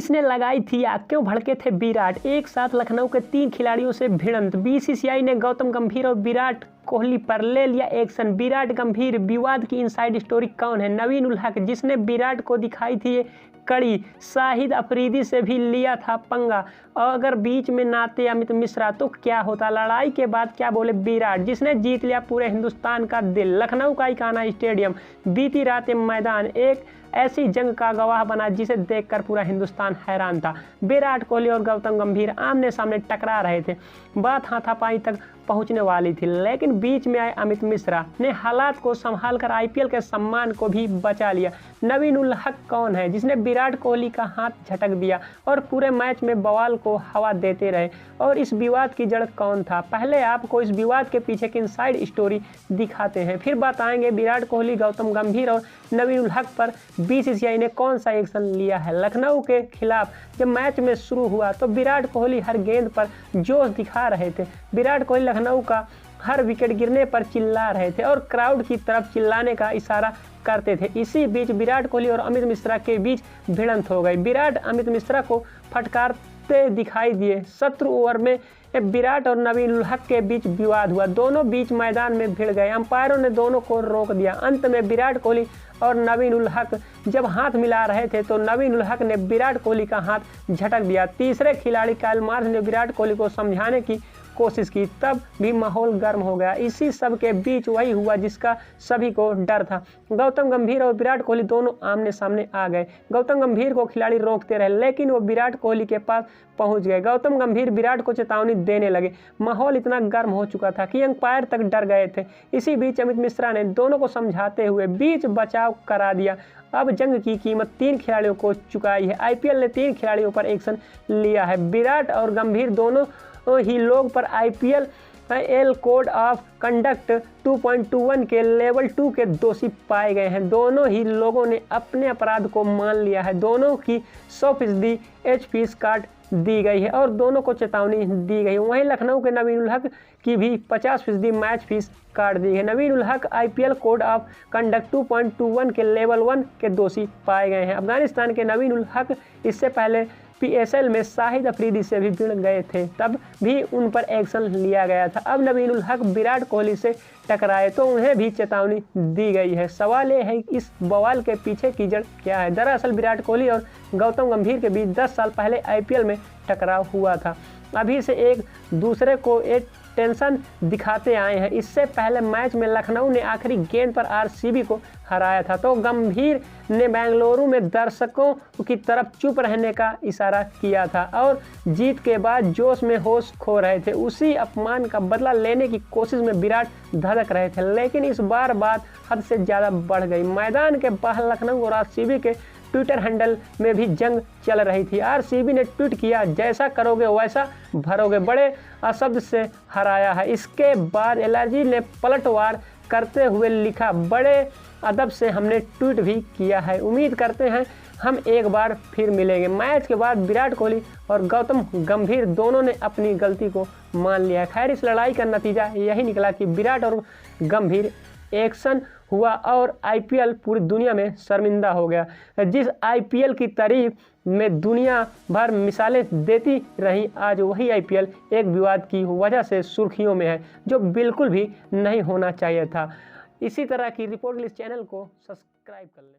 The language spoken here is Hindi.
किसने लगाई थी आग, क्यों भड़के थे विराट, एक साथ लखनऊ के 3 खिलाड़ियों से भिड़ंत, बीसीसीआई ने गौतम गंभीर और विराट कोहली पर ले लिया एक्शन, विराट गंभीर विवाद की इनसाइड स्टोरी कौन है, नवीन उल हक जिसने विराट को दिखाई थी ये कड़ी, शाहिद अफरीदी से भी लिया था पंगा, और अगर बीच में नाते अमित मिश्रा तो क्या होता, लड़ाई के बाद क्या बोले विराट जिसने जीत लिया पूरे हिंदुस्तान का दिल, लखनऊ का इकाना स्टेडियम बीती रात मैदान एक ऐसी जंग का गवाह बना जिसे देखकर पूरा हिंदुस्तान हैरान था। विराट कोहली और गौतम गंभीर आमने सामने टकरा रहे थे, बात हाथापाई तक पहुंचने वाली थी, लेकिन बीच में आए अमित मिश्रा ने हालात को संभालकर आईपीएल के सम्मान को भी बचा लिया। नवीन उल हक कौन है जिसने विराट कोहली का हाथ झटक दिया और पूरे मैच में बवाल को हवा देते रहे, और इस विवाद की जड़ कौन था, पहले आपको इस विवाद के पीछे की इनसाइड स्टोरी दिखाते हैं, फिर बताएंगे विराट कोहली, गौतम गंभीर और नवीन उल हक पर बीसीसीआई ने कौन सा एक्शन लिया है। लखनऊ के खिलाफ जब मैच में शुरू हुआ तो विराट कोहली हर गेंद पर जोश दिखा रहे थे, विराट कोहली लखनऊ का हर विकेट गिरने पर चिल्ला रहे थे और क्राउड की तरफ चिल्लाने का इशारा करते थे। इसी बीच विराट कोहली और अमित मिश्रा के बीच भिड़ंत हो गई, विराट अमित मिश्रा को फटकारते दिखाई दिए, 17 ओवर में विराट और नवीन उल हक के बीच विवाद हुआ, दोनों बीच मैदान में भिड़ गए, अंपायरों ने दोनों को रोक दिया, अंत में विराट कोहली और नवीन उल हक जब हाथ मिला रहे थे तो नवीन उल हक ने विराट कोहली का हाथ झटक दिया, तीसरे खिलाड़ी काइल मार्श ने विराट कोहली को समझाने की कोशिश की, तब भी माहौल गर्म हो गया। इसी सब के बीच वही हुआ जिसका सभी को डर था, गौतम गंभीर और विराट कोहली दोनों आमने सामने आ गए, गौतम गंभीर को खिलाड़ी रोकते रहे लेकिन वो विराट कोहली के पास पहुंच गए, गौतम गंभीर विराट को चेतावनी देने लगे, माहौल इतना गर्म हो चुका था कि अंपायर तक डर गए थे। इसी बीच अमित मिश्रा ने दोनों को समझाते हुए बीच बचाव करा दिया। अब जंग की कीमत 3 खिलाड़ियों को चुकाई है, आईपीएल ने 3 खिलाड़ियों पर एक्शन लिया है, विराट और गंभीर दोनों ही लोग पर IPL L code of conduct 2.21 के लेवल 2 के दोषी पाए गए हैं, दोनों ही लोगों ने अपने अपराध को मान लिया है, दोनों की 100% एचपीस काट दी गई है और दोनों को चेतावनी दी गई है। वहीं लखनऊ के नवीन उल हक की भी 50% मैच फीस काट दी है। नवीन ul Haq IPL code of conduct 2.21 के लेवल 1 के दोषी पाए गए हैं। अफगानिस्तान के नवीन उल हक इससे पहले पीएसएल में शाहिद अफरीदी से भी भिड़ गए थे, तब भी उन पर एक्शन लिया गया था। अब नवीन उल हक विराट कोहली से टकराए तो उन्हें भी चेतावनी दी गई है। सवाल ये है कि इस बवाल के पीछे की जड़ क्या है। दरअसल विराट कोहली और गौतम गंभीर के बीच 10 साल पहले आईपीएल में टकराव हुआ था, अभी से एक दूसरे को एक टेंशन दिखाते आए हैं। इससे पहले मैच में लखनऊ ने आखिरी गेंद पर आरसीबी को हराया था तो गंभीर ने बेंगलुरु में दर्शकों की तरफ चुप रहने का इशारा किया था और जीत के बाद जोश में होश खो रहे थे। उसी अपमान का बदला लेने की कोशिश में विराट धड़क रहे थे, लेकिन इस बार बात हद से ज़्यादा बढ़ गई। मैदान के बाहर लखनऊ और आरसीबी के ट्विटर हैंडल में भी जंग चल रही थी। आरसीबी ने ट्वीट किया, जैसा करोगे वैसा भरोगे, बड़े अशब्द से हराया है। इसके बाद एलआरजी ने पलटवार करते हुए लिखा, बड़े अदब से हमने ट्वीट भी किया है, उम्मीद करते हैं हम एक बार फिर मिलेंगे। मैच के बाद विराट कोहली और गौतम गंभीर दोनों ने अपनी गलती को मान लिया। खैर, इस लड़ाई का नतीजा यही निकला कि विराट और गंभीर एक्शन हुआ और आईपीएल पूरी दुनिया में शर्मिंदा हो गया। जिस आईपीएल की तारीफ में दुनिया भर मिसालें देती रही, आज वही आईपीएल एक विवाद की वजह से सुर्खियों में है, जो बिल्कुल भी नहीं होना चाहिए था। इसी तरह की रिपोर्ट के लिए इस चैनल को सब्सक्राइब कर लें।